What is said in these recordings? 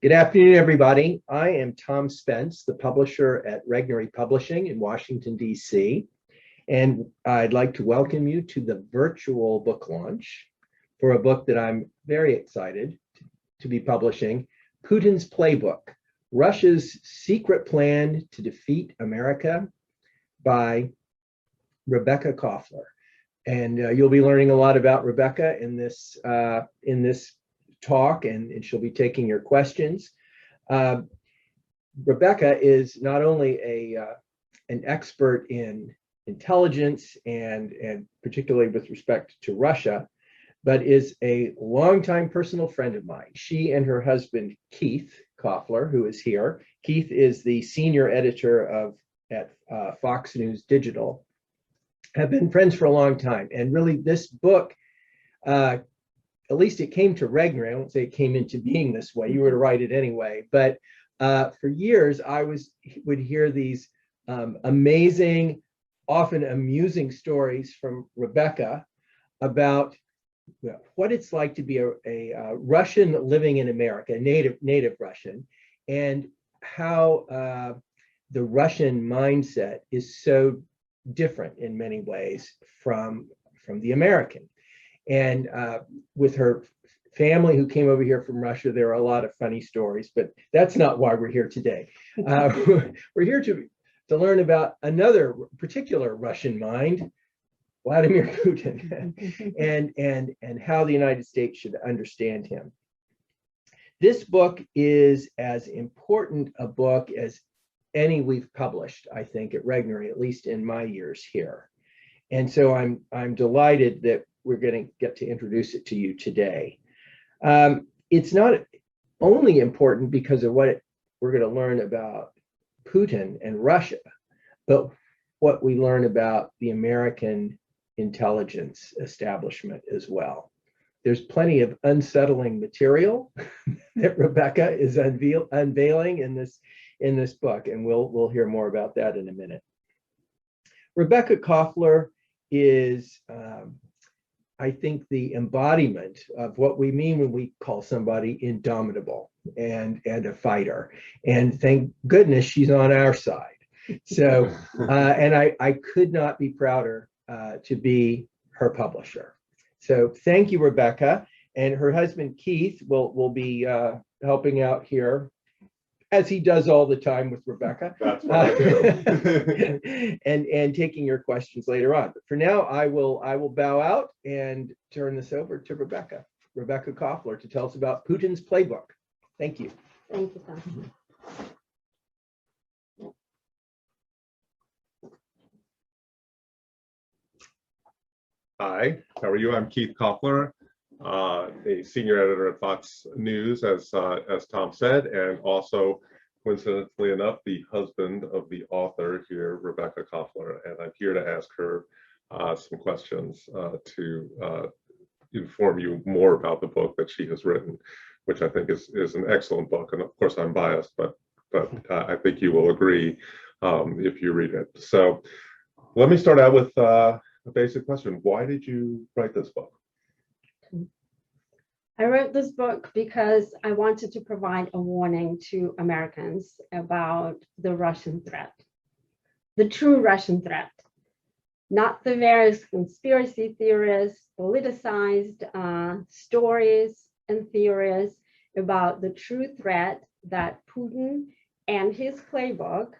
Good afternoon, everybody. I am Tom Spence, the publisher at Regnery Publishing in Washington, D.C., and I'd like to welcome you to the virtual book launch for a book that I'm very excited to be publishing, Putin's Playbook, Russia's Secret Plan to Defeat America by Rebecca Koffler. And you'll be learning a lot about Rebecca in this talk, and she'll be taking your questions. Rebecca is not only an expert in intelligence and particularly with respect to Russia, but is a longtime personal friend of mine. She and her husband, Keith Koffler, who is here. Keith is the senior editor at Fox News Digital, have been friends for a long time. And really this book, at least it came to Regnery. I won't say it came into being this way. You were to write it anyway. But for years, I would hear these amazing, often amusing stories from Rebecca about what it's like to be a Russian living in America, native Russian, and how the Russian mindset is so different in many ways from the American. And with her family who came over here from Russia, there are a lot of funny stories, but that's not why we're here today. We're here to learn about another particular Russian mind, Vladimir Putin, and how the United States should understand him. This book is as important a book as any we've published, I think, at Regnery, at least in my years here. And so I'm delighted that we're going to get to introduce it to you today. It's not only important because of what we're going to learn about Putin and Russia, but what we learn about the American intelligence establishment as well. There's plenty of unsettling material that Rebecca is unveiling in this book, and we'll hear more about that in a minute. Rebecca Koffler is, I think, the embodiment of what we mean when we call somebody indomitable and a fighter. And thank goodness she's on our side. So, and I could not be prouder to be her publisher. So thank you, Rebecca. And her husband, Keith, will be helping out here, as he does all the time with Rebecca. That's what I do. and taking your questions later on. But for now, I will bow out and turn this over to Rebecca Koffler, to tell us about Putin's Playbook. Thank you. Thank you, Tom. Hi, how are you? I'm Keith Koffler, a senior editor at Fox News, as Tom said, and also, coincidentally enough, the husband of the author here, Rebecca Koffler, and I'm here to ask her some questions to inform you more about the book that she has written, which I think is an excellent book. And of course, I'm biased, but I think you will agree if you read it. So let me start out with a basic question. Why did you write this book? I wrote this book because I wanted to provide a warning to Americans about the Russian threat, the true Russian threat, not the various conspiracy theorists, politicized stories and theories about the true threat that Putin and his playbook,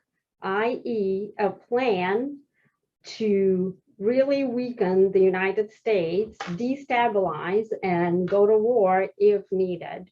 i.e., a plan to really weaken the United States, destabilize, and go to war if needed.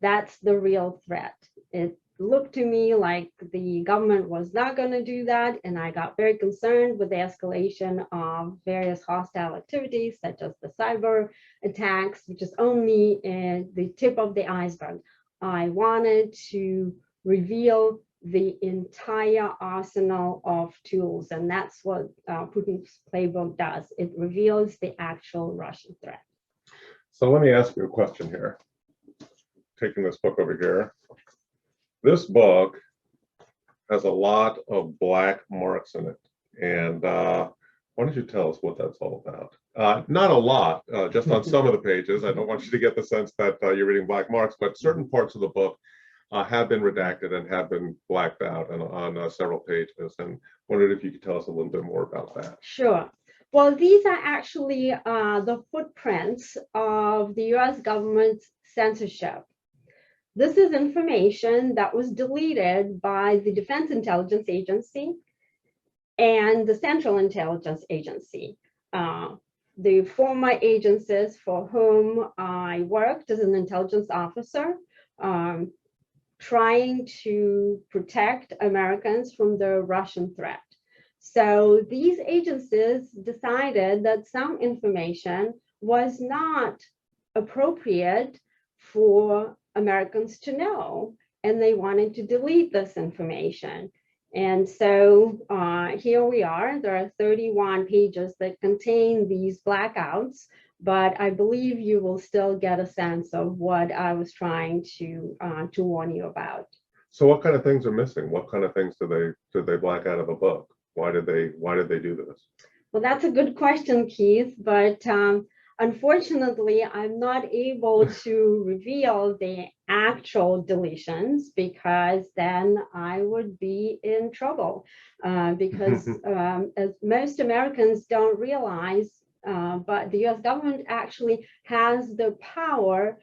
That's the real threat. It looked to me like the government was not going to do that, and I got very concerned with the escalation of various hostile activities, such as the cyber attacks, which is only the tip of the iceberg. I wanted to reveal the entire arsenal of tools, and that's what Putin's playbook does. It reveals the actual Russian threat. So let me ask you a question here. Taking this book over here. This book has a lot of black marks in it, and why don't you tell us what that's all about? Not a lot, just on some of the pages. I don't want you to get the sense that you're reading black marks, but certain parts of the book have been redacted and have been blacked out on several pages. And wondered if you could tell us a little bit more about that. Sure. Well, these are actually the footprints of the US government's censorship. This is information that was deleted by the Defense Intelligence Agency and the Central Intelligence Agency. The former agencies for whom I worked as an intelligence officer, trying to protect Americans from the Russian threat. So these agencies decided that some information was not appropriate for Americans to know, and they wanted to delete this information. And so here we are. There are 31 pages that contain these blackouts, but I believe you will still get a sense of what I was trying to warn you about. So what kind of things are missing? What kind of things did they black out of a book? Why did they do this? Well, that's a good question, Keith, but unfortunately, I'm not able to reveal the actual deletions because then I would be in trouble because as most Americans don't realize, but the US government actually has the power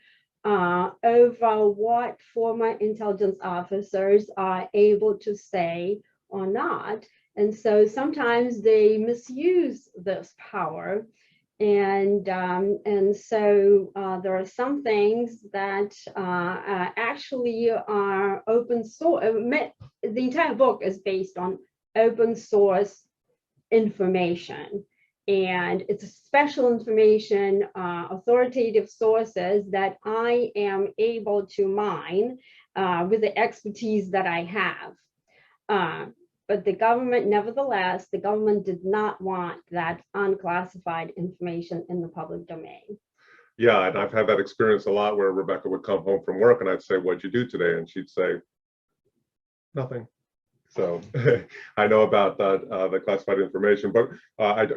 over what former intelligence officers are able to say or not. And so sometimes they misuse this power. And so there are some things that actually are open source. The entire book is based on open source information. And it's special information, authoritative sources that I am able to mine with the expertise that I have. But the government, nevertheless, the government did not want that unclassified information in the public domain. Yeah, and I've had that experience a lot where Rebecca would come home from work and I'd say, "What'd you do today?" And she'd say, "Nothing." So I know about the classified information, but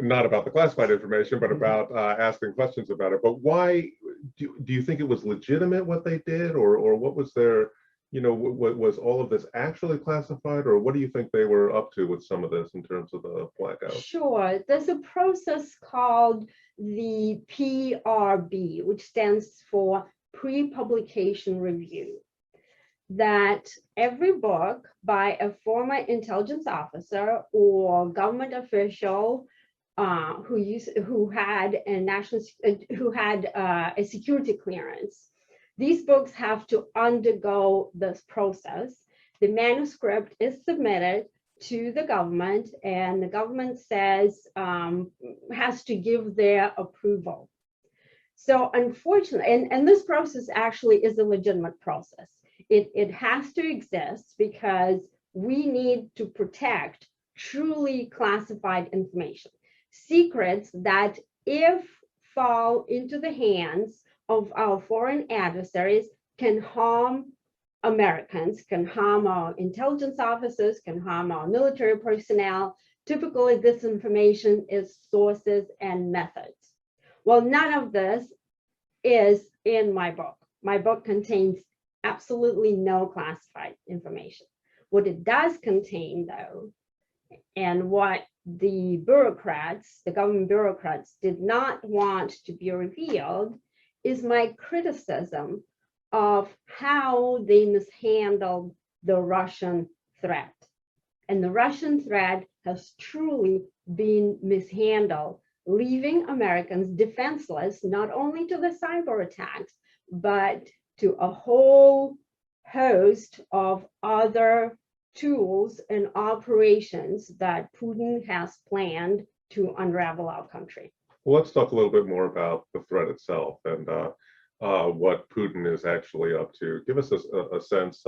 not about the classified information, but about asking questions about it. But why do you think it was legitimate what they did, or what was their, was all of this actually classified, or what do you think they were up to with some of this in terms of the blackout? Sure, there's a process called the PRB, which stands for pre-publication review, that every book by a former intelligence officer or government official who had a security clearance, these books have to undergo this process. The manuscript is submitted to the government, and the government says has to give their approval. So unfortunately, and this process actually is a legitimate process. It has to exist because we need to protect truly classified information, secrets that if fall into the hands of our foreign adversaries can harm Americans, can harm our intelligence officers, can harm our military personnel. Typically, this information is sources and methods. Well, none of this is in my book. My book contains absolutely no classified information. What it does contain, though, and what the bureaucrats, the government bureaucrats, did not want to be revealed is my criticism of how they mishandled the Russian threat. And the Russian threat has truly been mishandled, leaving Americans defenseless, not only to the cyber attacks, but to a whole host of other tools and operations that Putin has planned to unravel our country. Well, let's talk a little bit more about the threat itself and what Putin is actually up to. Give us a sense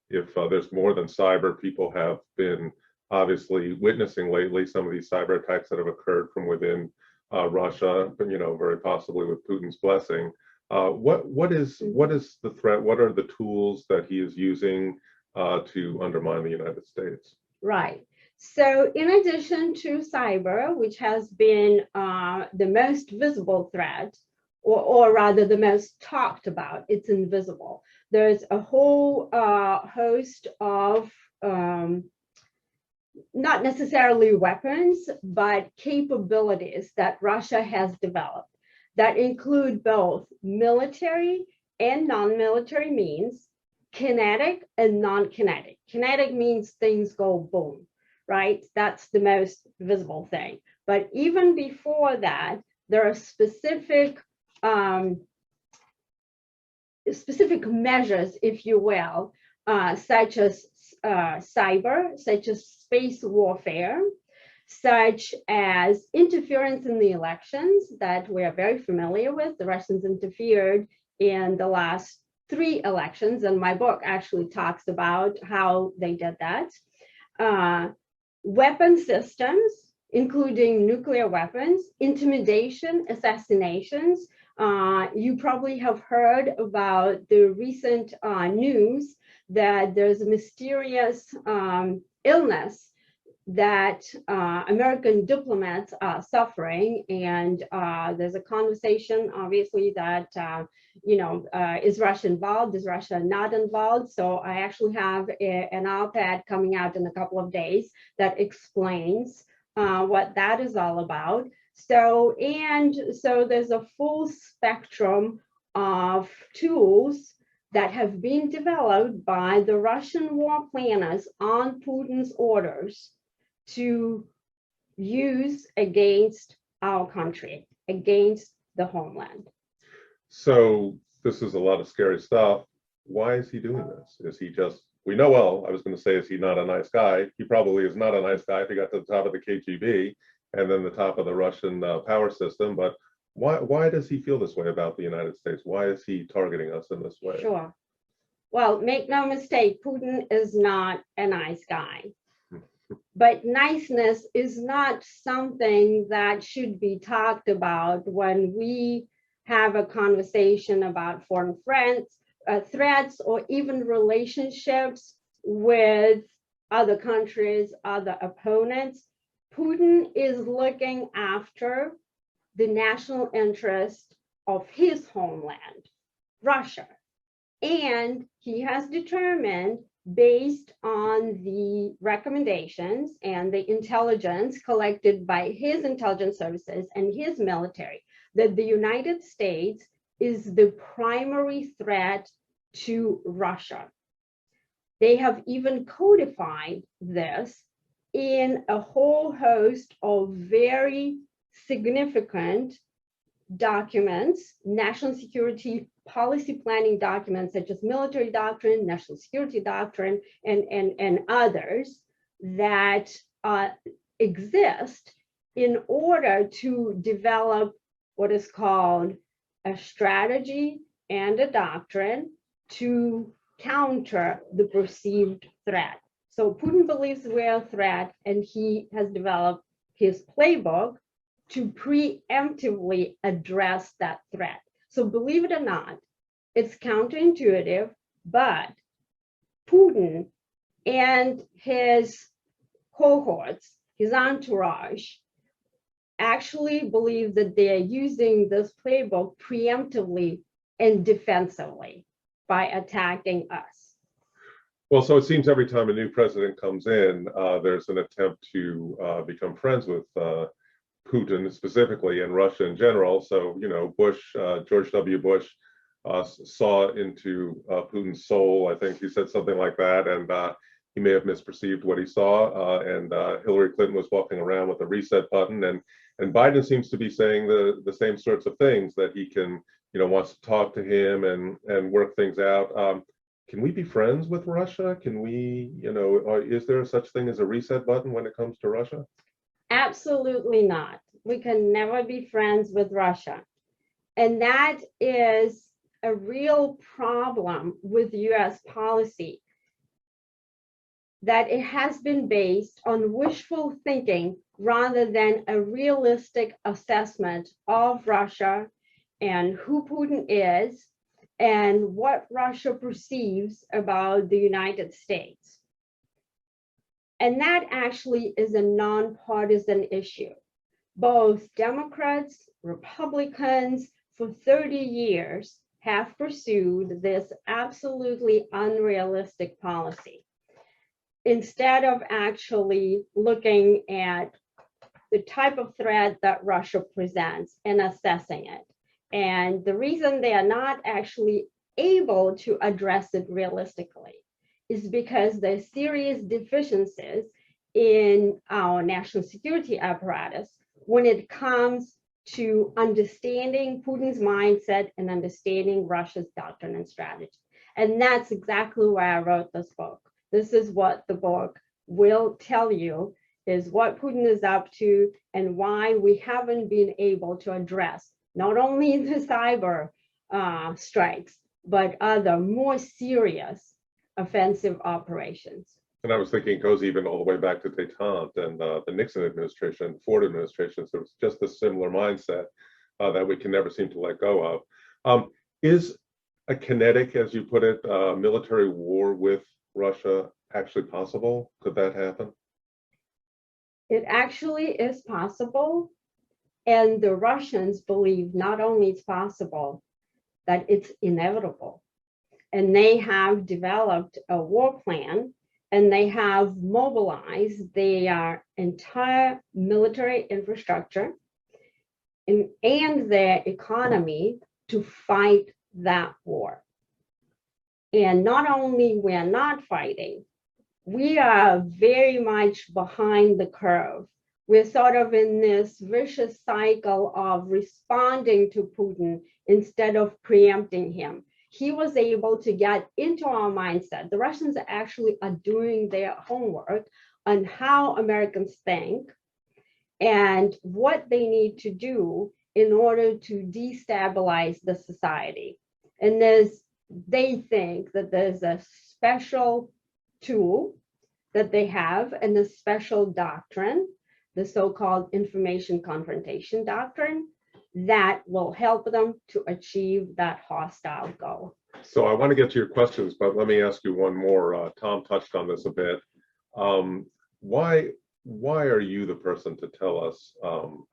if there's more than cyber. People have been obviously witnessing lately some of these cyber attacks that have occurred from within Russia, but very possibly with Putin's blessing. What is the threat? What are the tools that he is using to undermine the United States? Right. So in addition to cyber, which has been the most visible threat, or rather the most talked about, it's invisible. There's a whole host of not necessarily weapons, but capabilities that Russia has developed that include both military and non-military means, kinetic and non-kinetic. Kinetic means things go boom, right? That's the most visible thing. But even before that, there are specific measures, if you will, such as cyber, such as space warfare, such as interference in the elections that we are very familiar with. The Russians interfered in the last 3 elections, and my book actually talks about how they did that. Weapon systems, including nuclear weapons, intimidation, assassinations. You probably have heard about the recent news that there's a mysterious illness that American diplomats are suffering, and there's a conversation, obviously, that is Russia involved? Is Russia not involved? So I actually have an op-ed coming out in a couple of days that explains what that is all about. So there's a full spectrum of tools that have been developed by the Russian war planners on Putin's orders to use against our country, against the homeland. So this is a lot of scary stuff. Why is he doing this? Is he just, we know, well, I was going to say, is he not a nice guy? He probably is not a nice guy if he got to the top of the KGB and then the top of the Russian power system. But why does he feel this way about the United States? Why is he targeting us in this way? Sure. Well, make no mistake, Putin is not a nice guy. But niceness is not something that should be talked about when we have a conversation about foreign threats, or even relationships with other countries, other opponents. Putin is looking after the national interest of his homeland, Russia. And he has determined, based on the recommendations and the intelligence collected by his intelligence services and his military, that the United States is the primary threat to Russia. They have even codified this in a whole host of very significant documents, national security policy planning documents, such as military doctrine, national security doctrine, and others that exist in order to develop what is called a strategy and a doctrine to counter the perceived threat. So Putin believes we're a threat, and he has developed his playbook to preemptively address that threat. So believe it or not, it's counterintuitive, but Putin and his cohorts, his entourage, actually believe that they are using this playbook preemptively and defensively by attacking us. Well, so it seems every time a new president comes in, there's an attempt to become friends with Putin specifically, and Russia in general. So, George W. Bush saw into Putin's soul. I think he said something like that, and he may have misperceived what he saw. And Hillary Clinton was walking around with a reset button, and Biden seems to be saying the same sorts of things, that he can, wants to talk to him and work things out. Can we be friends with Russia? Can we, is there such thing as a reset button when it comes to Russia? Absolutely not. We can never be friends with Russia. And that is a real problem with US policy, that it has been based on wishful thinking rather than a realistic assessment of Russia and who Putin is and what Russia perceives about the United States. And that actually is a nonpartisan issue. Both Democrats, Republicans, for 30 years have pursued this absolutely unrealistic policy instead of actually looking at the type of threat that Russia presents and assessing it. And the reason they are not actually able to address it realistically is because there's serious deficiencies in our national security apparatus when it comes to understanding Putin's mindset and understanding Russia's doctrine and strategy. And that's exactly why I wrote this book. This is what the book will tell you, is what Putin is up to and why we haven't been able to address not only the cyber strikes, but other more serious offensive operations. And I was thinking it goes even all the way back to détente and the Nixon administration, Ford administration. So it's just a similar mindset that we can never seem to let go of. Is a kinetic, as you put it, military war with Russia actually possible? Could that happen? It actually is possible. And the Russians believe not only it's possible, that it's inevitable. And they have developed a war plan, and they have mobilized their entire military infrastructure and their economy to fight that war. And not only we're not fighting, we are very much behind the curve. We're sort of in this vicious cycle of responding to Putin instead of preempting him. He was able to get into our mindset. The Russians actually are doing their homework on how Americans think and what they need to do in order to destabilize the society. And they think that there's a special tool that they have and a special doctrine, the so-called information confrontation doctrine, that will help them to achieve that hostile goal. So I want to get to your questions, but let me ask you one more. Tom touched on this a bit. Why are you the person to tell us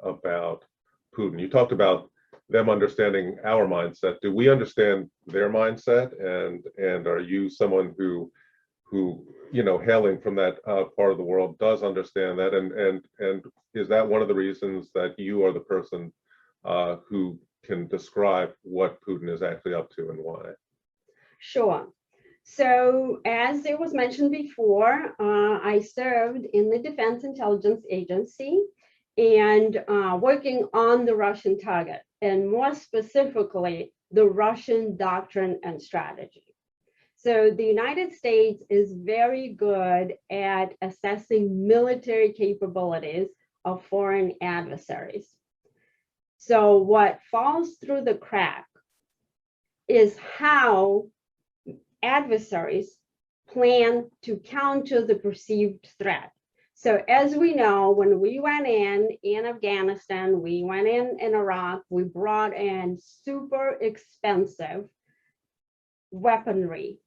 about Putin? You talked about them understanding our mindset. Do we understand their mindset? And are you someone who hailing from that part of the world does understand that? And is that one of the reasons that you are the person who can describe what Putin is actually up to and why? Sure. So as it was mentioned before, I served in the Defense Intelligence Agency and working on the Russian target, and more specifically, the Russian doctrine and strategy. So the United States is very good at assessing military capabilities of foreign adversaries. So what falls through the crack is how adversaries plan to counter the perceived threat. So as we know, when we went in Afghanistan, we went in Iraq, we brought in super expensive weaponry.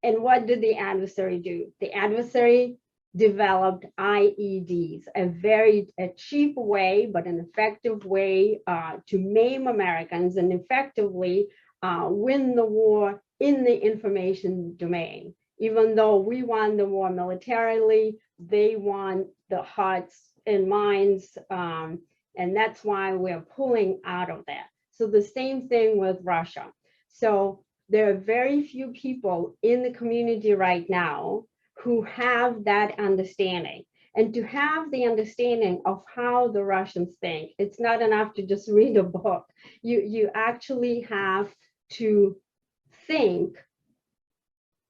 And what did the adversary do? The adversary developed IEDs, a cheap way, but an effective way to maim Americans and effectively win the war in the information domain. Even though we won the war militarily, they won the hearts and minds, and that's why we're pulling out of that. So the same thing with Russia. So there are very few people in the community right now who have that understanding. And to have the understanding of how the Russians think, it's not enough to just read a book. You actually have to think,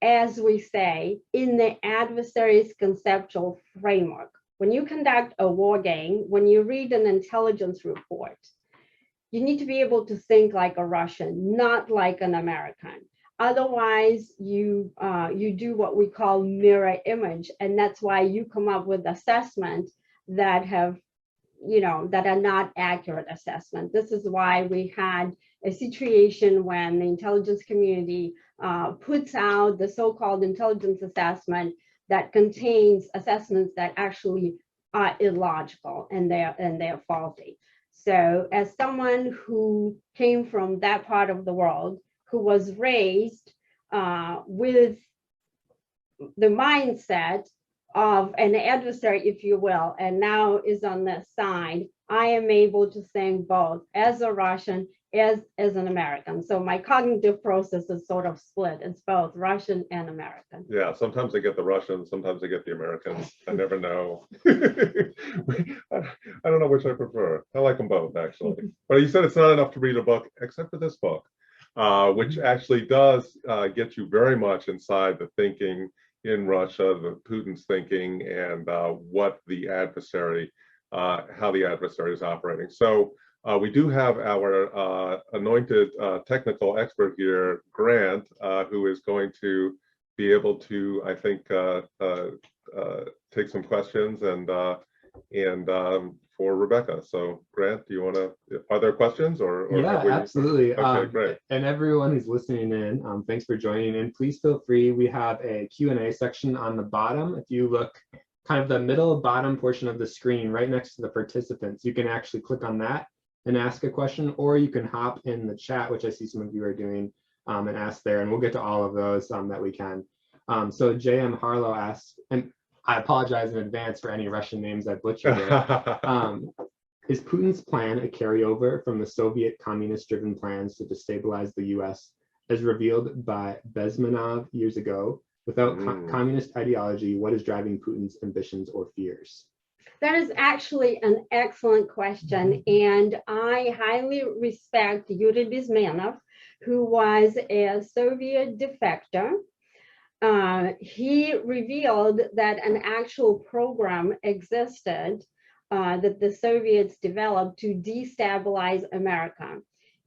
as we say, in the adversary's conceptual framework. When you conduct a war game, when you read an intelligence report, you need to be able to think like a Russian, not like an American. Otherwise, you do what we call mirror image, and that's why you come up with assessments that have, that are not accurate assessment. This is why we had a situation when the intelligence community puts out the so-called intelligence assessment that contains assessments that actually are illogical and they're faulty. So as someone who came from that part of the world, who was raised with the mindset of an adversary, if you will, and now is on the side, I am able to think both as a Russian, as an American. So my cognitive process is sort of split. It's both Russian and American. Yeah, sometimes I get the Russians, sometimes I get the Americans. I never know. I don't know which I prefer. I like them both, actually. But you said it's not enough to read a book, except for this book, which actually does get you very much inside the thinking in Russia, the Putin's thinking, and what the adversary, how the adversary is operating. So we do have our anointed technical expert here, Grant, who is going to be able to, I think, take some questions and for Rebecca. So Grant, do you want to, are there questions or yeah, have we, absolutely. Okay, great. And everyone who's listening in, thanks for joining in. Please feel free. We have a Q&A section on the bottom. If you look kind of the middle bottom portion of the screen right next to the participants, you can actually click on that and ask a question, or you can hop in the chat, which I see some of you are doing, and ask there, and we'll get to all of those that we can. So JM Harlow asks, and I apologize in advance for any Russian names I butchered there. Is Putin's plan a carryover from the Soviet communist-driven plans to destabilize the US as revealed by Bezmenov years ago? Without communist ideology, what is driving Putin's ambitions or fears? That is actually an excellent question, and I highly respect Yuri Bezmenov, who was a Soviet defector. He revealed that an actual program existed that the Soviets developed to destabilize America.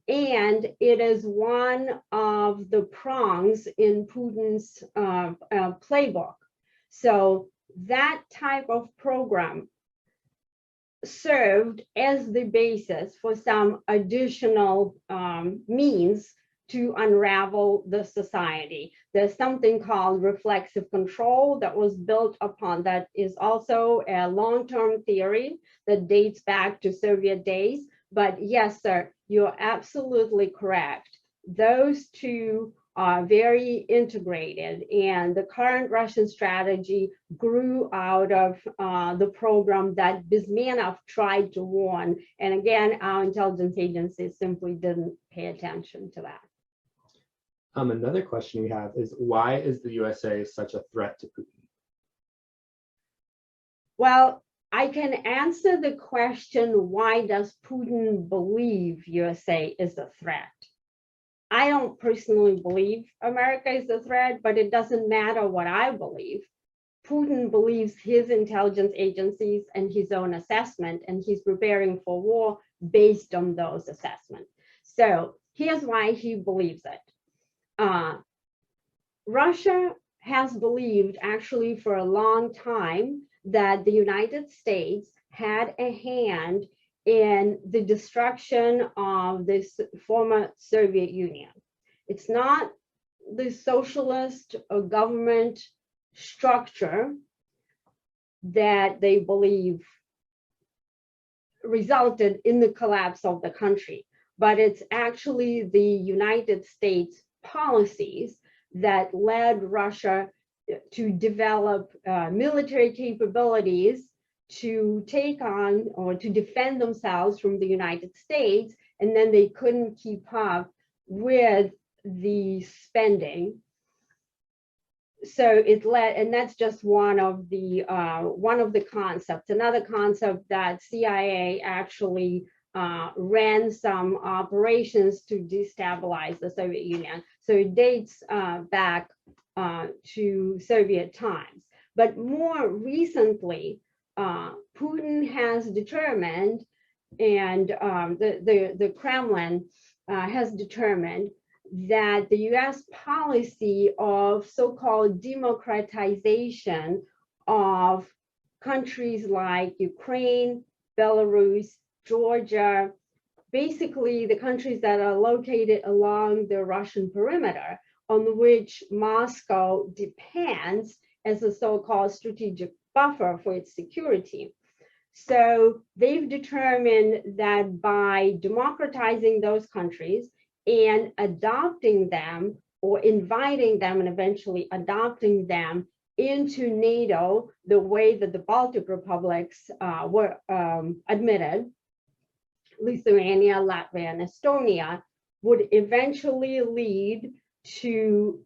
And it is one of the prongs in Putin's playbook. So that type of program served as the basis for some additional means to unravel the society. There's something called reflexive control that was built upon, that is also a long-term theory that dates back to Soviet days. But yes, sir, you're absolutely correct. Those two are very integrated, and the current Russian strategy grew out of the program that Bezmenov tried to warn. And again, our intelligence agencies simply didn't pay attention to that. Another question we have is, why is the USA such a threat to Putin? Well, I can answer the question, why does Putin believe USA is a threat? I don't personally believe America is a threat, but it doesn't matter what I believe. Putin believes his intelligence agencies and his own assessment, and he's preparing for war based on those assessments. So here's why he believes it. Russia has believed actually for a long time that the United States had a hand in the destruction of this former Soviet Union. It's not the socialist or government structure that they believe resulted in the collapse of the country, but it's actually the United States policies that led Russia to develop military capabilities to take on or to defend themselves from the United States, and then they couldn't keep up with the spending. So it led, and that's just one of the concepts. Another concept that CIA actually ran some operations to destabilize the Soviet Union. So it dates back to Soviet times. But more recently, Putin has determined, and the Kremlin has determined, that the US policy of so-called democratization of countries like Ukraine, Belarus, Georgia, basically the countries that are located along the Russian perimeter, on which Moscow depends as a so-called strategic buffer for its security. So they've determined that by democratizing those countries and adopting them or inviting them and eventually adopting them into NATO, the way that the Baltic republics were admitted, Lithuania, Latvia, and Estonia, would eventually lead to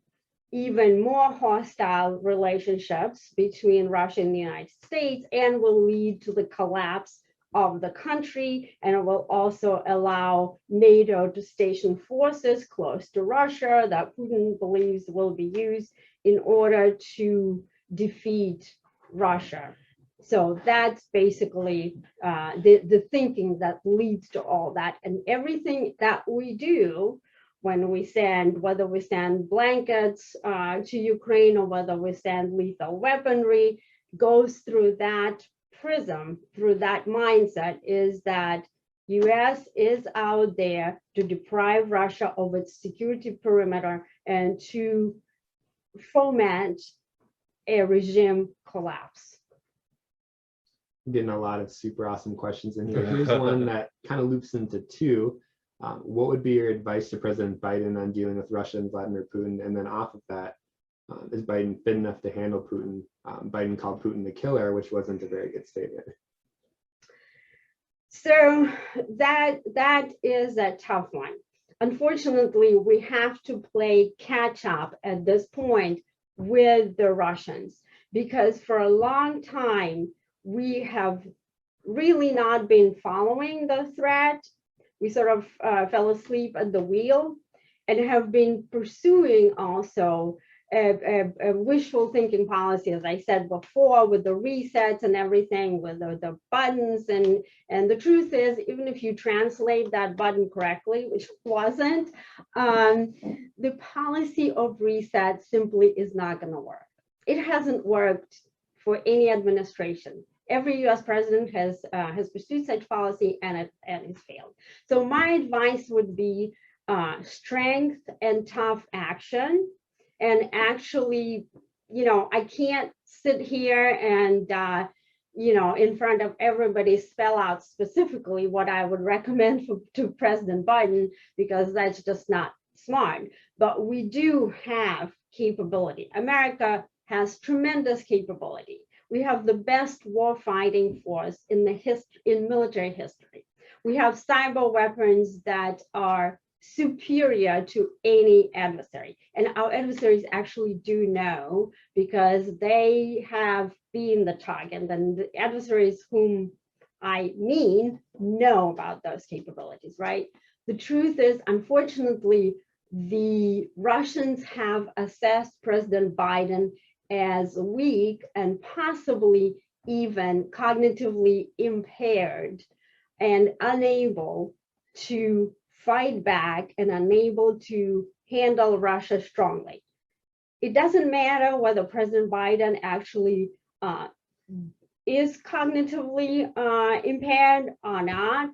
even more hostile relationships between Russia and the United States, and will lead to the collapse of the country. And it will also allow NATO to station forces close to Russia that Putin believes will be used in order to defeat Russia. So that's basically the thinking that leads to all that. And everything that we do when we send, whether we send blankets to Ukraine or whether we send lethal weaponry, goes through that prism, through that mindset, is that US is out there to deprive Russia of its security perimeter and to foment a regime collapse. Getting a lot of super awesome questions in here. Here's one that kind of loops into two. What would be your advice to President Biden on dealing with Russia and Vladimir Putin? And then off of that, is Biden fit enough to handle Putin? Biden called Putin the killer, which wasn't a very good statement. So that is a tough one. Unfortunately, we have to play catch up at this point with the Russians, because for a long time, we have really not been following the threat. We sort of fell asleep at the wheel and have been pursuing also a wishful thinking policy, as I said before, with the resets and everything, with the buttons. And the truth is, even if you translate that button correctly, which wasn't, the policy of reset simply is not going to work. It hasn't worked for any administration. Every US president has pursued such policy and it's failed. So my advice would be strength and tough action. And actually, I can't sit here and, in front of everybody spell out specifically what I would recommend to President Biden, because that's just not smart. But we do have capability. America has tremendous capability. We have the best warfighting force in military history. We have cyber weapons that are superior to any adversary. And our adversaries actually do know, because they have been the target, and the adversaries whom I mean know about those capabilities, right? The truth is, unfortunately, the Russians have assessed President Biden as weak and possibly even cognitively impaired and unable to fight back and unable to handle Russia strongly. It doesn't matter whether President Biden actually is cognitively impaired or not.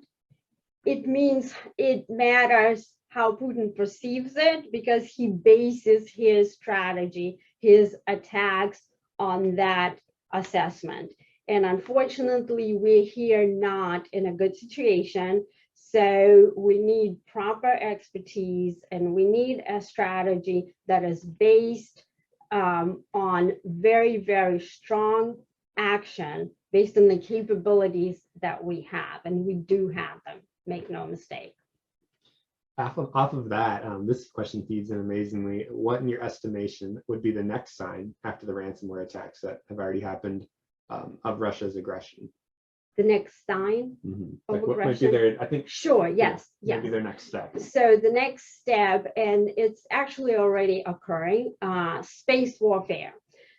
It matters how Putin perceives it, because he bases his strategy, his attacks on that assessment. And unfortunately, we're here not in a good situation. So we need proper expertise, and we need a strategy that is based on very, very strong action based on the capabilities that we have. And we do have them, make no mistake. Off of that, this question feeds in amazingly. What, in your estimation, would be the next sign after the ransomware attacks that have already happened of Russia's aggression? The next sign of What might be aggression? their, I think, Sure, yes, yes. maybe their next step. So the next step, and it's actually already occurring, space warfare.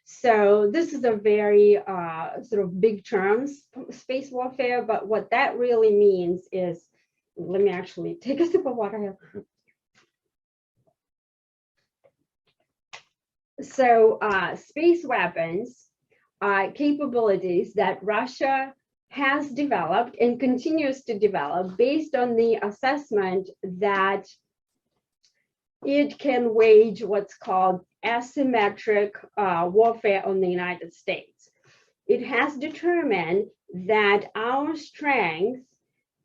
So this is a very sort of big term, space warfare, but what that really means is, let me actually take a sip of water here. So space weapons are capabilities that Russia has developed and continues to develop based on the assessment that it can wage what's called asymmetric warfare on the United States. it has determined that our strength,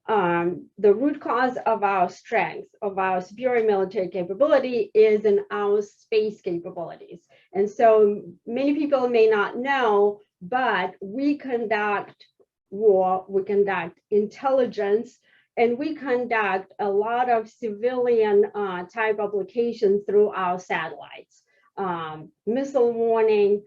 the root cause of our strength, of our superior military capability, is in our space capabilities. And so many people may not know, but we conduct war, we conduct intelligence, and we conduct a lot of civilian type applications through our satellites, missile warning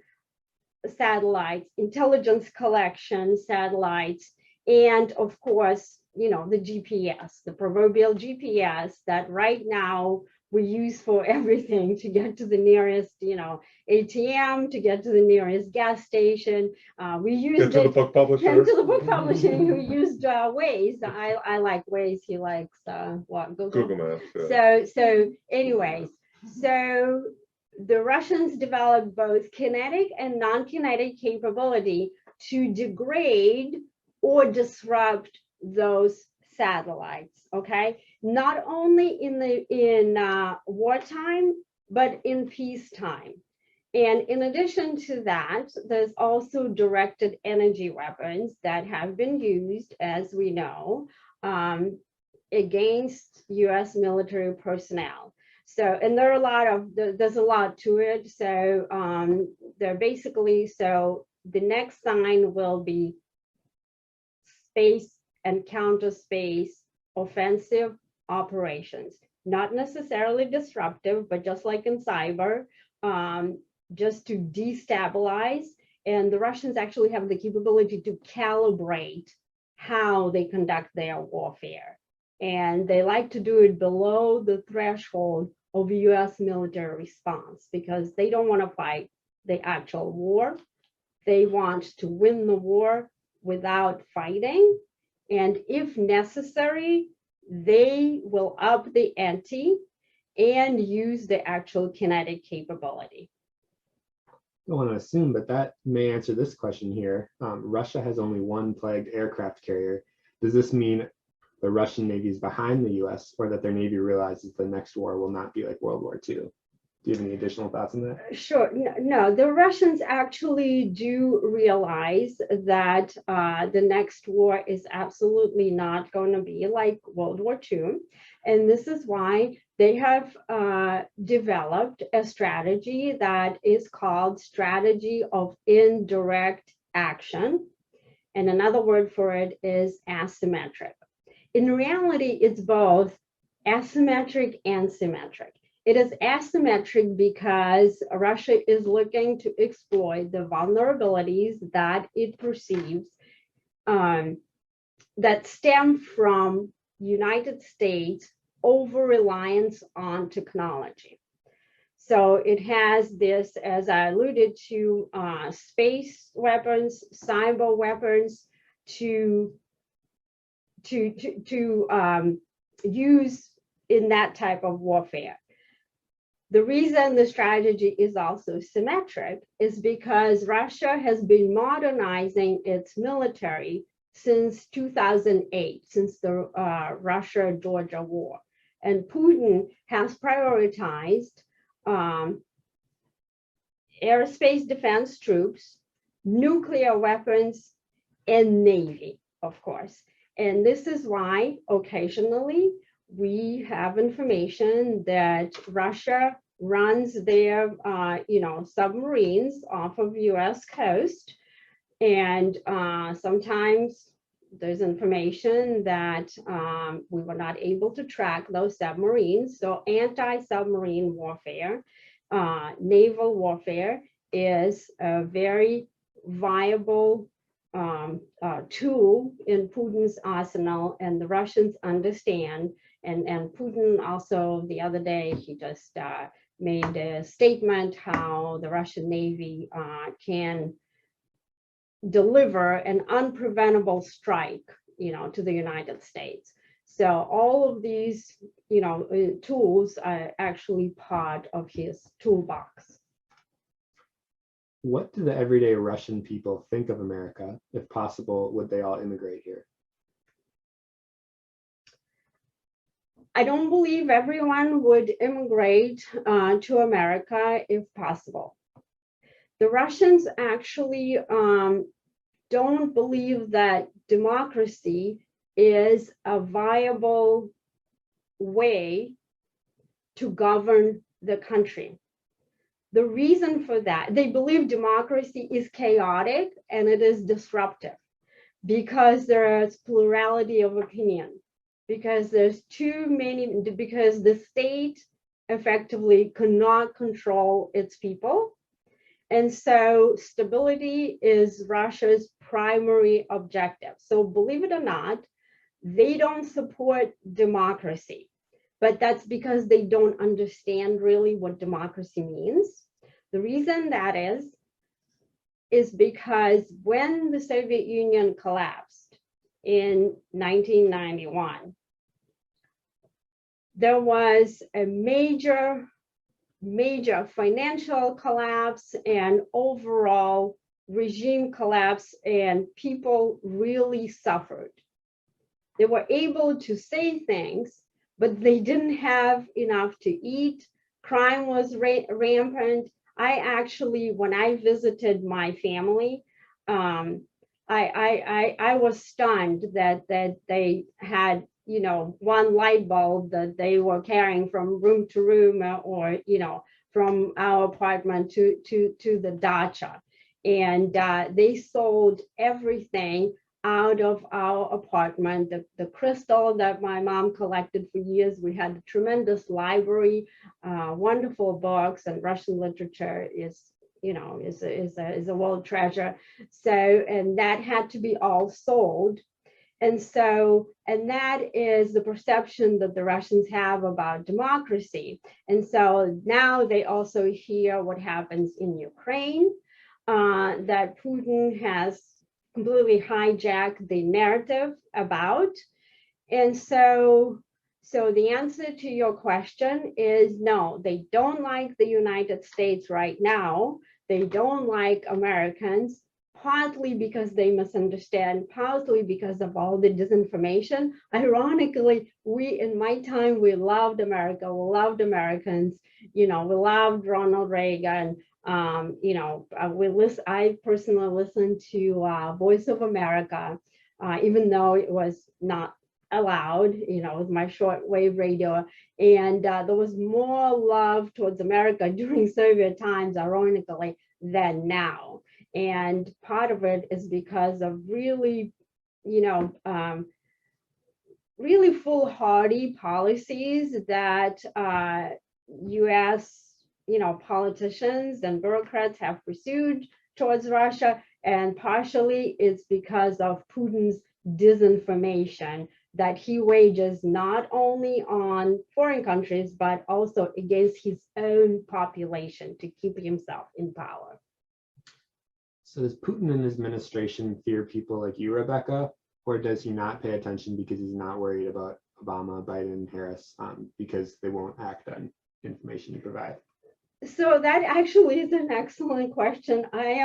satellites, intelligence collection satellites, and of course, you know, the GPS, the proverbial GPS that right now we use for everything, to get to the nearest, you know, ATM, to get to the nearest gas station. We used Get to the book publisher. and to the book publishing, who used Waze. I like Waze. He likes what, Google Maps. Yeah. So anyways, so the Russians developed both kinetic and non-kinetic capability to degrade or disrupt those satellites. Okay, not only in wartime, but in peacetime. And in addition to that, there's also directed energy weapons that have been used, as we know, against US military personnel. So, and there are a lot of, there's a lot to it. So they're basically, so the next sign will be space and counter space offensive operations, not necessarily disruptive, but just like in cyber, just to destabilize. And the Russians actually have the capability to calibrate how they conduct their warfare. And they like to do it below the threshold of US military response, because they don't want to fight the actual war. They want to win the war without fighting. And if necessary, they will up the ante and use the actual kinetic capability. I don't want to assume, but that may answer this question here. Russia has only one plagued aircraft carrier. Does this mean the Russian Navy is behind the US, or that their Navy realizes the next war will not be like World War II? Do you have any additional thoughts on that? Sure. No, the Russians actually do realize that the next war is absolutely not going to be like World War II. And this is why they have developed a strategy that is called strategy of indirect action. And another word for it is asymmetric. In reality, it's both asymmetric and symmetric. It is asymmetric because Russia is looking to exploit the vulnerabilities that it perceives that stem from United States over-reliance on technology. So it has this, as I alluded to, space weapons, cyber weapons to use in that type of warfare. The reason the strategy is also symmetric is because Russia has been modernizing its military since 2008, since the Russia-Georgia war. And Putin has prioritized aerospace defense troops, nuclear weapons, and Navy, of course. And this is why occasionally we have information that Russia runs their, submarines off of U.S. coast, and sometimes there's information that we were not able to track those submarines. So anti-submarine warfare, naval warfare is a very viable tool in Putin's arsenal, and the Russians understand. And Putin also, the other day, he just made a statement how the Russian Navy can deliver an unpreventable strike, to the United States. So all of these, tools are actually part of his toolbox. What do the everyday Russian people think of America? If possible, would they all immigrate here? I don't believe everyone would immigrate to America if possible. The Russians actually don't believe that democracy is a viable way to govern the country. The reason for that, they believe democracy is chaotic and it is disruptive because there is plurality of opinion, because there's too many, because the state effectively cannot control its people. And so stability is Russia's primary objective. So believe it or not, they don't support democracy, but that's because they don't understand really what democracy means. The reason that is because when the Soviet Union collapsed in 1991, there was a major financial collapse and overall regime collapse, and people really suffered. They were able to say things, but they didn't have enough to eat. Crime was rampant. I actually, when I visited my family, I was stunned that they had, you know, one light bulb that they were carrying from room to room, or, you know, from our apartment to the dacha. And they sold everything out of our apartment. The crystal that my mom collected for years. We had a tremendous library, wonderful books, and Russian literature is, you know, is a world treasure. So, and that had to be all sold. And so, and that is the perception that the Russians have about democracy. And so now they also hear what happens in Ukraine, that Putin has completely hijacked the narrative about. And so the answer to your question is no, they don't like the United States right now. They don't like Americans, partly because they misunderstand, partly because of all the disinformation. Ironically, in my time, we loved America, we loved Americans, you know, we loved Ronald Reagan. You know, I personally listened to Voice of America, even though it was not allowed, you know, with my shortwave radio. And there was more love towards America during Soviet times, ironically, than now. And part of it is because of really, you know, really foolhardy policies that US, you know, politicians and bureaucrats have pursued towards Russia. And partially it's because of Putin's disinformation that he wages not only on foreign countries, but also against his own population to keep himself in power. So does Putin and his administration fear people like you, Rebecca, or does he not pay attention because he's not worried about Obama, Biden, Harris, because they won't act on information you provide? So that actually is an excellent question. I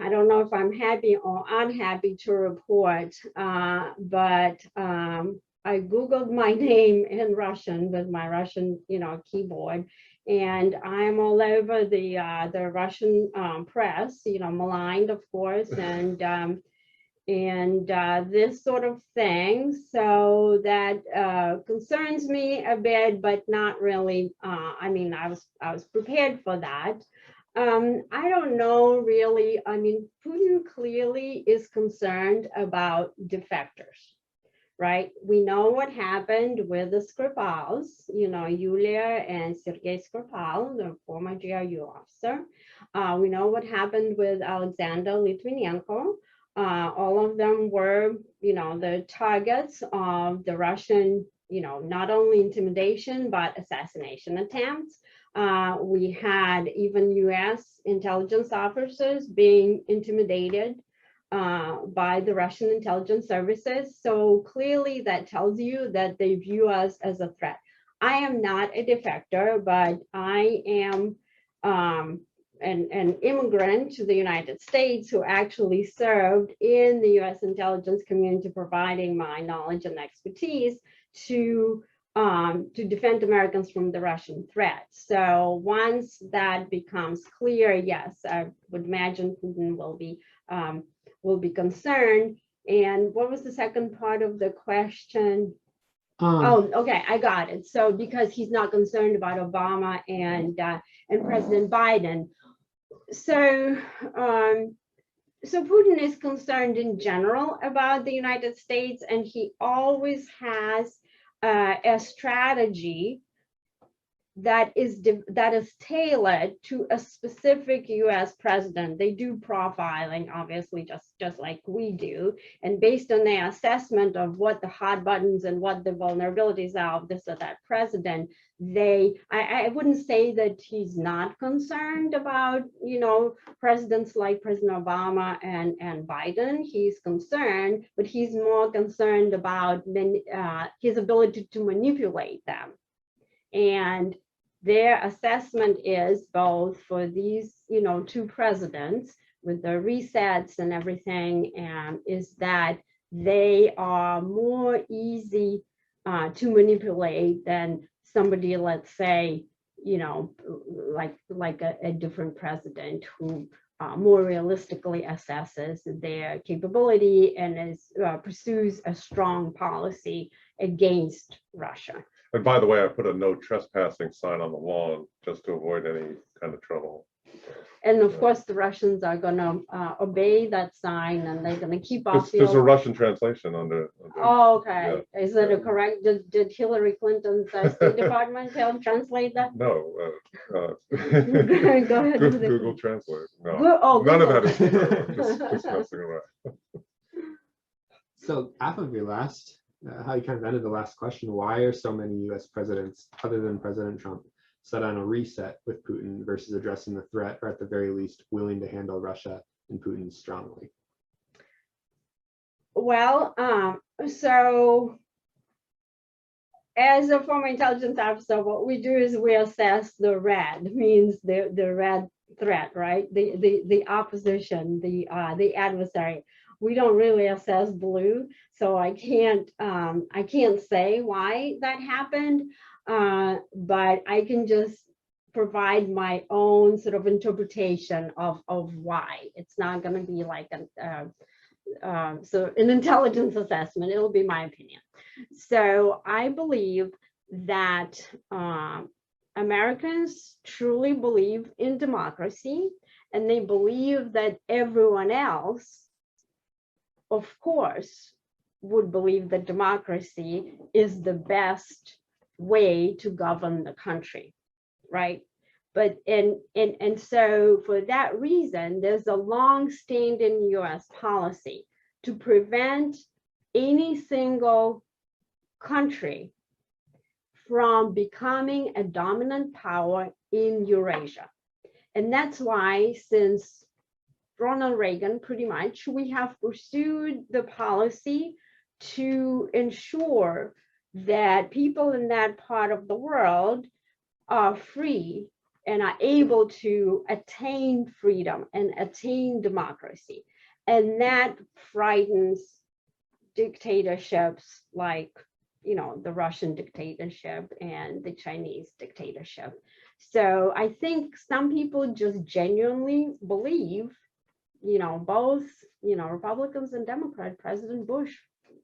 don't know if I'm happy or unhappy to report, but I Googled my name in Russian with my Russian, you know, keyboard, and I'm all over the Russian press, you know, maligned, of course, and this sort of thing. So that concerns me a bit, but not really. I mean, I was prepared for that. I don't know really. I mean, Putin clearly is concerned about defectors, right? We know what happened with the Skripals, you know, Yulia and Sergei Skripal, the former GRU officer. We know what happened with Alexander Litvinenko. All of them were, you know, the targets of the Russian, you know, not only intimidation, but assassination attempts. We had even US intelligence officers being intimidated by the Russian intelligence services. So clearly that tells you that they view us as a threat. I am not a defector, but I am an immigrant to the United States who actually served in the US intelligence community, providing my knowledge and expertise to to defend Americans from the Russian threat. So once that becomes clear, yes, I would imagine Putin will be concerned. And what was the second part of the question? Oh, okay, I got it. So because he's not concerned about Obama and President Biden. So so Putin is concerned in general about the United States, and he always has a strategy that is tailored to a specific U.S. president. They do profiling, obviously, just like we do, and based on their assessment of what the hot buttons and what the vulnerabilities are of this or that president, I wouldn't say that he's not concerned about, presidents like President Obama and Biden. He's concerned, but he's more concerned about his ability to manipulate them. And their assessment is both for these, two presidents with the resets and everything, is that they are more easy to manipulate than somebody, let's say, like a different president who more realistically assesses their capability and pursues a strong policy against Russia. And by the way, I put a no trespassing sign on the lawn just to avoid any kind of trouble. And of course, the Russians are going to obey that sign, and they're going to keep off. There's a Russian translation under Oh, okay. Yeah. Is it a correct? Did Hillary Clinton's State Department translate that? No. Go ahead. Google Translate. No. None of that is true. Just messing around. So half of your last, how you kind of ended the last question, why are so many U.S. presidents, other than President Trump, set on a reset with Putin versus addressing the threat, or at the very least, willing to handle Russia and Putin strongly? Well, so as a former intelligence officer, what we do is we assess the red, means the red threat, right? The opposition, the adversary. We don't really assess blue, so I can't say why that happened, but I can just provide my own sort of interpretation of why. It's not going to be like an intelligence assessment. It'll be my opinion. So I believe that Americans truly believe in democracy, and they believe that everyone else, of course, would believe that democracy is the best way to govern the country, right? But and so for that reason, there's a long-standing U.S. policy to prevent any single country from becoming a dominant power in Eurasia. And that's why, since Ronald Reagan, pretty much, we have pursued the policy to ensure that people in that part of the world are free and are able to attain freedom and attain democracy. And that frightens dictatorships like, the Russian dictatorship and the Chinese dictatorship. So I think some people just genuinely believe, both, Republicans and Democrats, President Bush,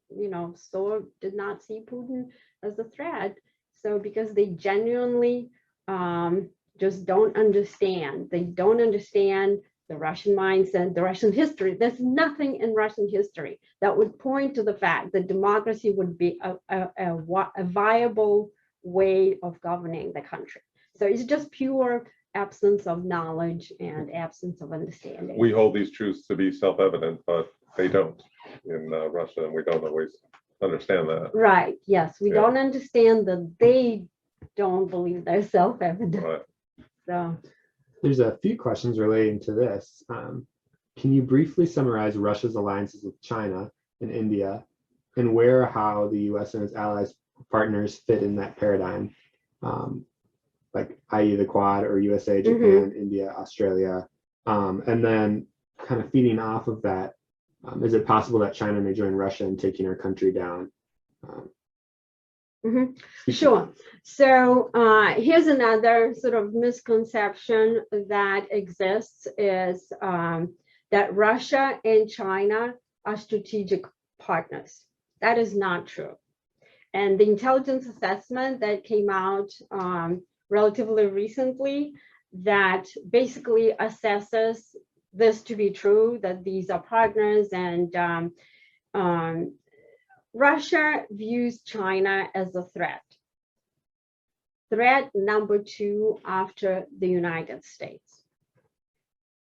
did not see Putin as a threat. So because they genuinely just don't understand. They don't understand the Russian mindset, the Russian history. There's nothing in Russian history that would point to the fact that democracy would be a viable way of governing the country. So it's just pure absence of knowledge and absence of understanding. We hold these truths to be self-evident, but they don't in Russia, and we don't always understand that. Right. Yes, we don't understand that they don't believe they're self-evident. Right. So there's a few questions relating to this. Can you briefly summarize Russia's alliances with China and India, and where or how the U.S. and its allies partners fit in that paradigm? Like i.e. the Quad, or USA, Japan, India, Australia, and then kind of feeding off of that, is it possible that China may join Russia in taking our country down? Mhm. Speak to Sure. So here's another sort of misconception that exists is that Russia and China are strategic partners. That is not true. And the intelligence assessment that came out relatively recently that basically assesses this to be true, that these are partners, and Russia views China as a threat. Threat number 2 after the United States.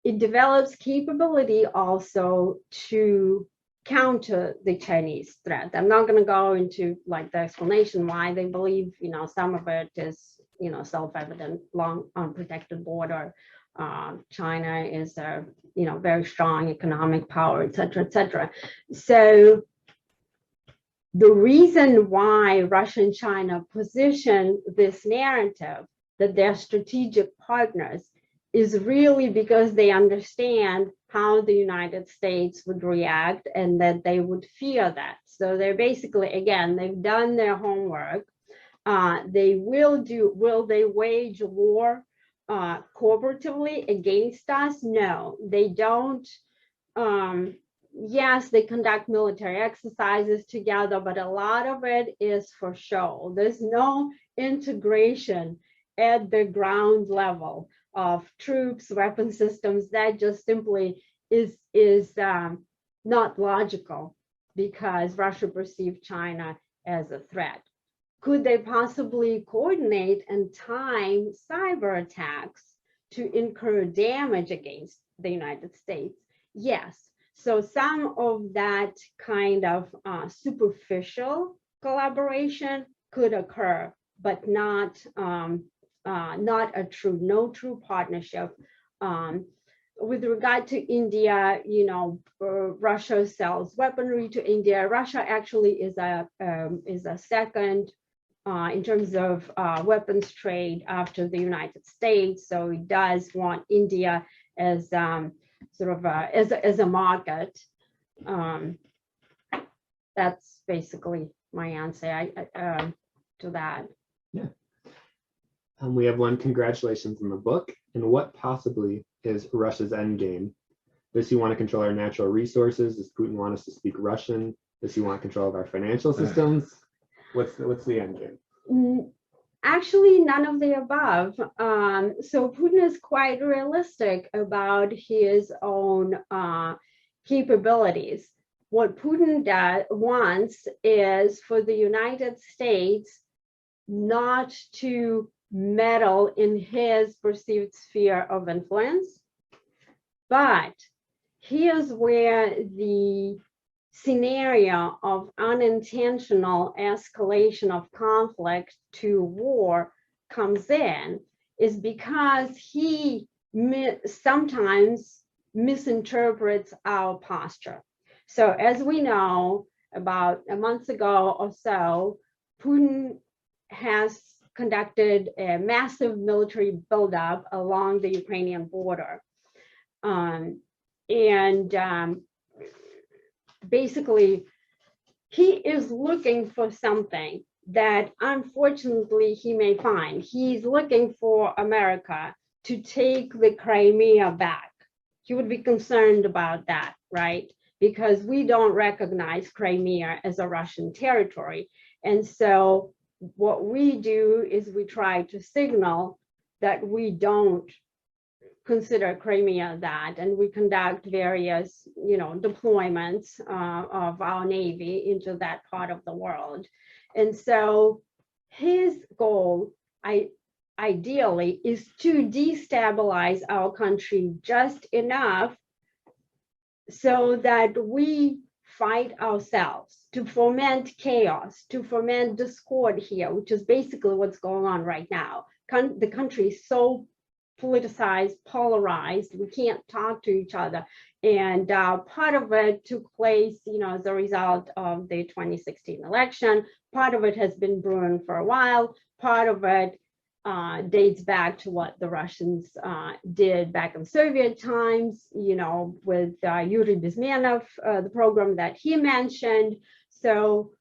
It develops capability also to counter the Chinese threat. I'm not going to go into like the explanation why they believe, some of it is, self-evident, long unprotected border. China is a, very strong economic power, et cetera, et cetera. So the reason why Russia and China position this narrative that they're strategic partners is really because they understand how the United States would react and that they would fear that. So they're basically, again, they've done their homework. Will they wage war cooperatively against us? No, they don't. Yes, they conduct military exercises together, but a lot of it is for show. There's no integration at the ground level of troops, weapon systems. That just simply is not logical because Russia perceived China as a threat. Could they possibly coordinate and time cyber attacks to incur damage against the United States? Yes. So some of that kind of superficial collaboration could occur, but not no true partnership. With regard to India, Russia sells weaponry to India. Russia actually is a second in terms of weapons trade after the United States. So it does want India as sort of as a market. That's basically my answer to that. Yeah. We have one, congratulations on the book. And what possibly is Russia's endgame? Does he want to control our natural resources? Does Putin want us to speak Russian? Does he want control of our financial systems? What's the endgame? Actually, none of the above. So Putin is quite realistic about his own capabilities. What Putin wants is for the United States not to meddle in his perceived sphere of influence. But here's where the scenario of unintentional escalation of conflict to war comes in, is because he sometimes misinterprets our posture. So as we know, about a month ago or so, Putin has conducted a massive military buildup along the Ukrainian border. Basically, he is looking for something that unfortunately he may find. He's looking for America to take the Crimea back. He would be concerned about that, right? Because we don't recognize Crimea as a Russian territory. And so what we do is we try to signal that we don't consider Crimea that, and we conduct various, deployments of our Navy into that part of the world. And so his goal, ideally, is to destabilize our country just enough so that we fight ourselves, to foment chaos, to foment discord here, which is basically what's going on right now. The country is so politicized, polarized, we can't talk to each other. And part of it took place, as a result of the 2016 election. Part of it has been brewing for a while. Part of it dates back to what the Russians did back in Soviet times, with Yuri Bezmenov, the program that he mentioned. So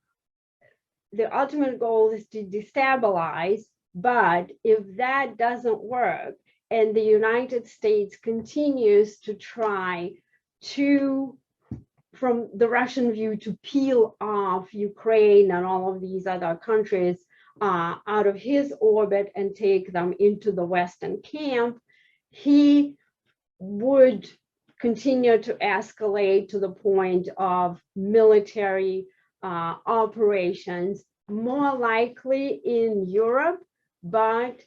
the ultimate goal is to destabilize, but if that doesn't work, and the United States continues to try to, from the Russian view, to peel off Ukraine and all of these other countries out of his orbit and take them into the Western camp, he would continue to escalate to the point of military operations, more likely in Europe. But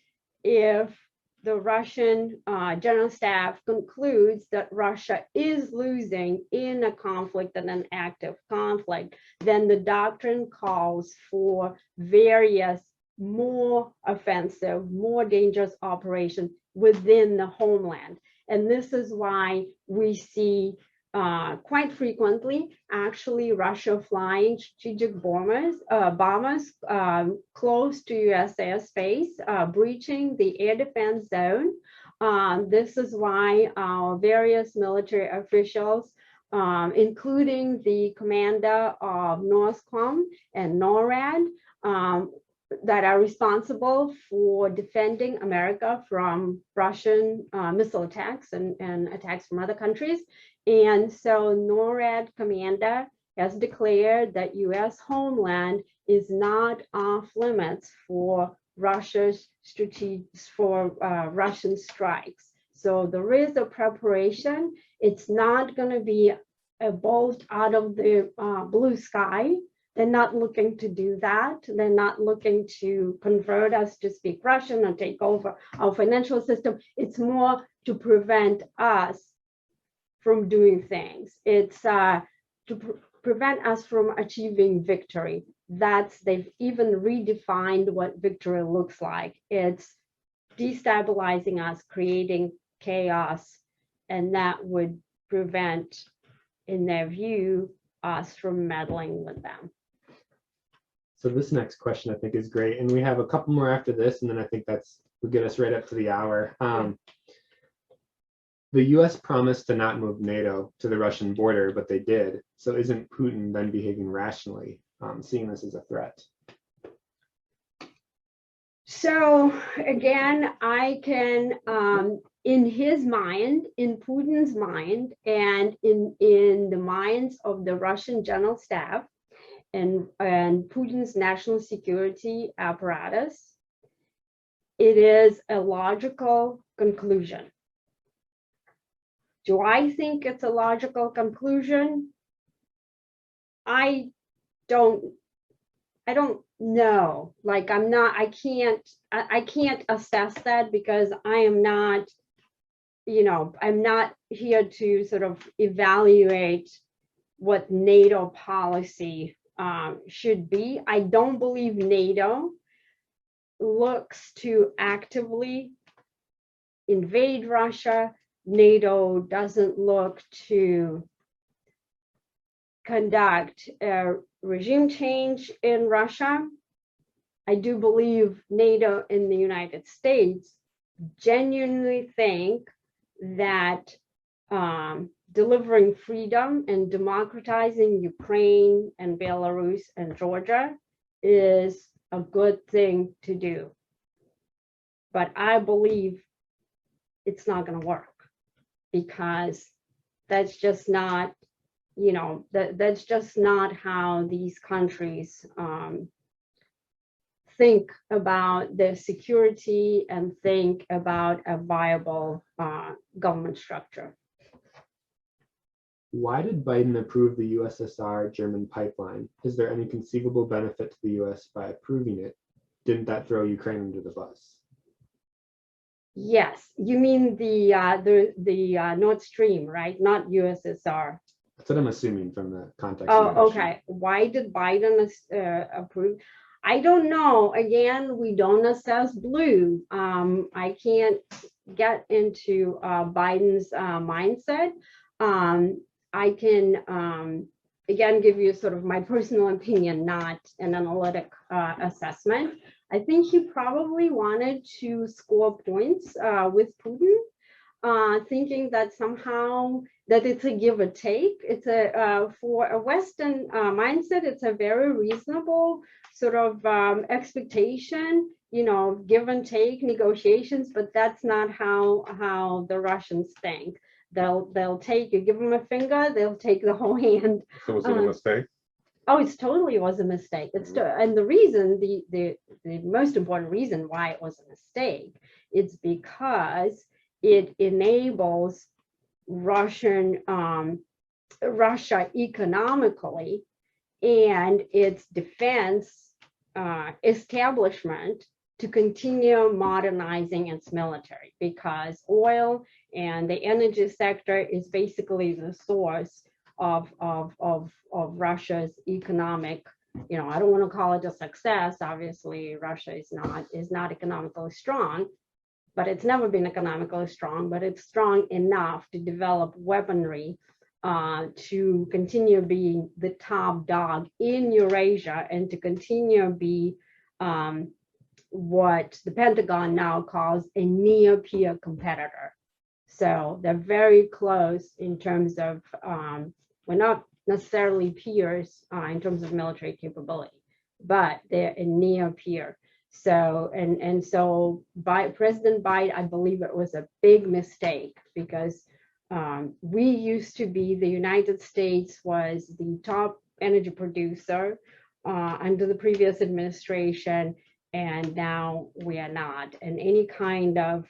if the Russian General Staff concludes that Russia is losing in a conflict and an active conflict, then the doctrine calls for various more offensive, more dangerous operations within the homeland. And this is why we see quite frequently, actually, Russia flying strategic bombers close to US airspace, breaching the air defense zone. This is why various military officials, including the commander of NORSCOM and NORAD, that are responsible for defending America from Russian missile attacks and attacks from other countries. And so NORAD commander has declared that US homeland is not off limits for Russia's Russian strikes. So there is a preparation. It's not going to be a bolt out of the blue sky. They're not looking to do that. They're not looking to convert us to speak Russian or take over our financial system. It's more to prevent us from doing things. It's to prevent us from achieving victory. They've even redefined what victory looks like. It's destabilizing us, creating chaos, and that would prevent, in their view, us from meddling with them. So this next question I think is great, and we have a couple more after this, and then I think will get us right up to the hour. The US promised to not move NATO to the Russian border, but they did. So isn't Putin then behaving rationally, seeing this as a threat? So again, I can, in his mind, in Putin's mind, and in the minds of the Russian General Staff and Putin's national security apparatus, it is a logical conclusion. Do I think it's a logical conclusion? I don't know. Like I can't assess that because I am not, I'm not here to sort of evaluate what NATO policy should be. I don't believe NATO looks to actively invade Russia. NATO doesn't look to conduct a regime change in Russia. I do believe NATO and the United States genuinely think that delivering freedom and democratizing Ukraine and Belarus and Georgia is a good thing to do. But I believe it's not going to work because that's just not, that's just not how these countries think about their security and think about a viable government structure. Why did Biden approve the USSR-German pipeline? Is there any conceivable benefit to the US by approving it? Didn't that throw Ukraine under the bus? Yes, you mean the Nord Stream, right? Not USSR. That's what I'm assuming from the context. Oh, okay. Why did Biden approve? I don't know. Again, we don't assess blue. I can't get into Biden's mindset. I can, again, give you sort of my personal opinion, not an analytic assessment. I think he probably wanted to score points with Putin, thinking that somehow that it's a give or take. It's a for a Western mindset, it's a very reasonable sort of expectation, give and take negotiations, but that's not how the Russians think. They'll take, you give them a finger, they'll take the whole hand. So was it a mistake? Oh, it's totally was a mistake. And the reason, the most important reason why it was a mistake, it's because it enables Russia economically and its defense establishment to continue modernizing its military, because oil and the energy sector is basically the source of Russia's economic, I don't want to call it a success. Obviously, Russia is not economically strong, but it's never been economically strong, but it's strong enough to develop weaponry to continue being the top dog in Eurasia and to continue be what the Pentagon now calls a near-peer competitor. So they're very close in terms of, we're not necessarily peers in terms of military capability, but they're a near peer. So, and so by President Biden, I believe it was a big mistake, because we used to be, the United States was the top energy producer under the previous administration, and now we are not. And any kind of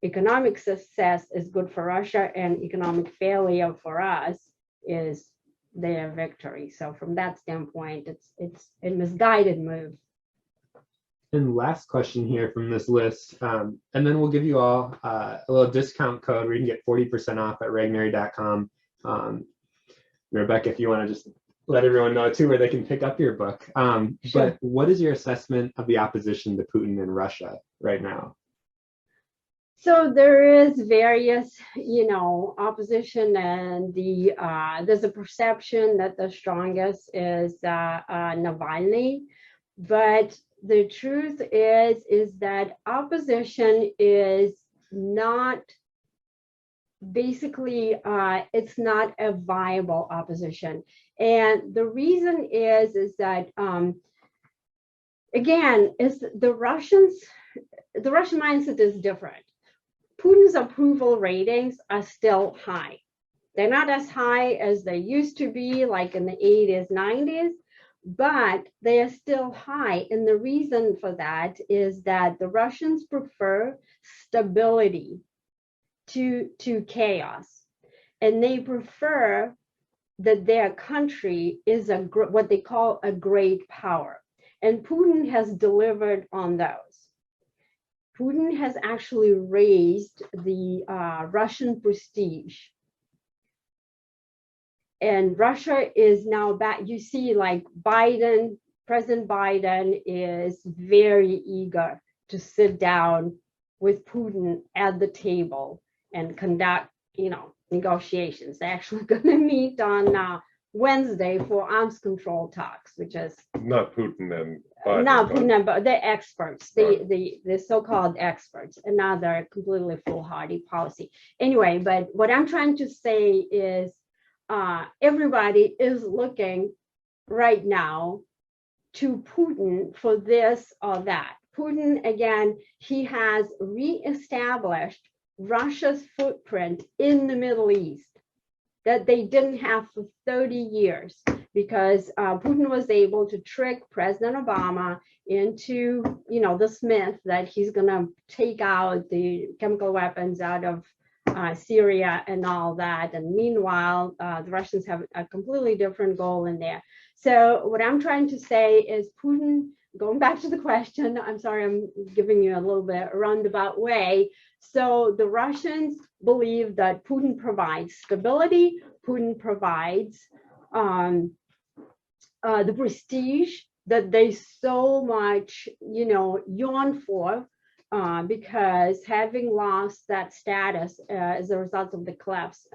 economic success is good for Russia, and economic failure for us is their victory. So from that standpoint, it's a misguided move. And last question here from this list, and then we'll give you all a little discount code where you can get 40% off at Regnery.com. Rebecca, if you want to just let everyone know too where they can pick up your book. Sure. But what is your assessment of the opposition to Putin in Russia right now? So there is various, opposition, and there's a perception that the strongest is Navalny, but the truth is that opposition is not, basically, it's not a viable opposition. And the reason is that, again, the Russian mindset is different. Putin's approval ratings are still high. They're not as high as they used to be, like in the 80s, 90s, but they are still high. And the reason for that is that the Russians prefer stability to chaos. And they prefer that their country is what they call a great power. And Putin has delivered on those. Putin has actually raised the Russian prestige. And Russia is now back. You see, like President Biden is very eager to sit down with Putin at the table and conduct, negotiations. They're actually going to meet on Wednesday for arms control talks, which is not Putin and Biden. Not Putin, but the experts, Right. the so-called experts, another completely foolhardy policy. Anyway, but what I'm trying to say is everybody is looking right now to Putin for this or that. Putin, again, he has reestablished Russia's footprint in the Middle East that they didn't have for 30 years, because Putin was able to trick President Obama into, this myth that he's going to take out the chemical weapons out of Syria and all that. And meanwhile, the Russians have a completely different goal in there. So what I'm trying to say is Putin, going back to the question, I'm sorry, I'm giving you a little bit roundabout way. So the Russians believe that Putin provides stability, Putin provides the prestige that they so much, yearn for, because having lost that status as a result of the collapse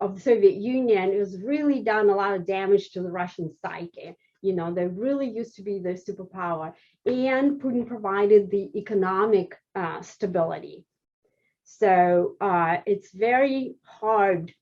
of the Soviet Union, it was really done a lot of damage to the Russian psyche. They really used to be the superpower, and Putin provided the economic stability. So it's very hard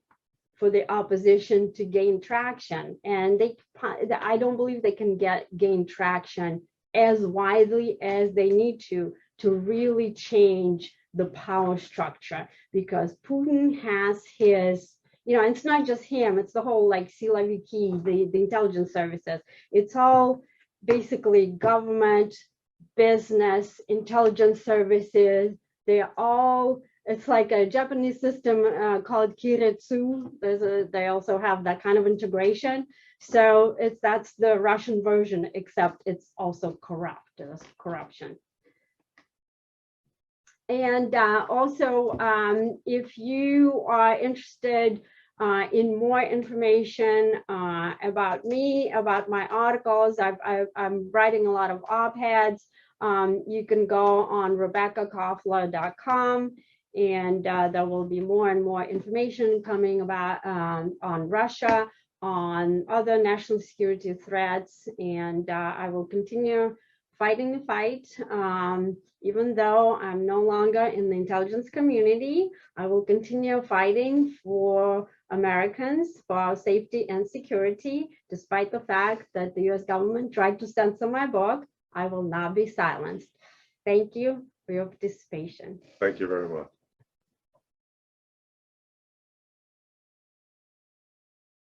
for the opposition to gain traction. And I don't believe they can gain traction as widely as they need to really change the power structure, because Putin has his, and it's not just him, it's the whole like Siloviki, the intelligence services. It's all basically government, business, intelligence services. They're all, it's like a Japanese system called Kiretsu. They also have that kind of integration. So that's the Russian version, except it's also corrupt. There's corruption. And also, if you are interested in more information about me, about my articles, I'm writing a lot of op-eds. You can go on RebeccaKoffler.com, and there will be more and more information coming about on Russia, on other national security threats, and I will continue fighting the fight. Even though I'm no longer in the intelligence community, I will continue fighting for Americans, for our safety and security, despite the fact that the US government tried to censor my book. I will not be silenced. Thank you for your participation. Thank you very much.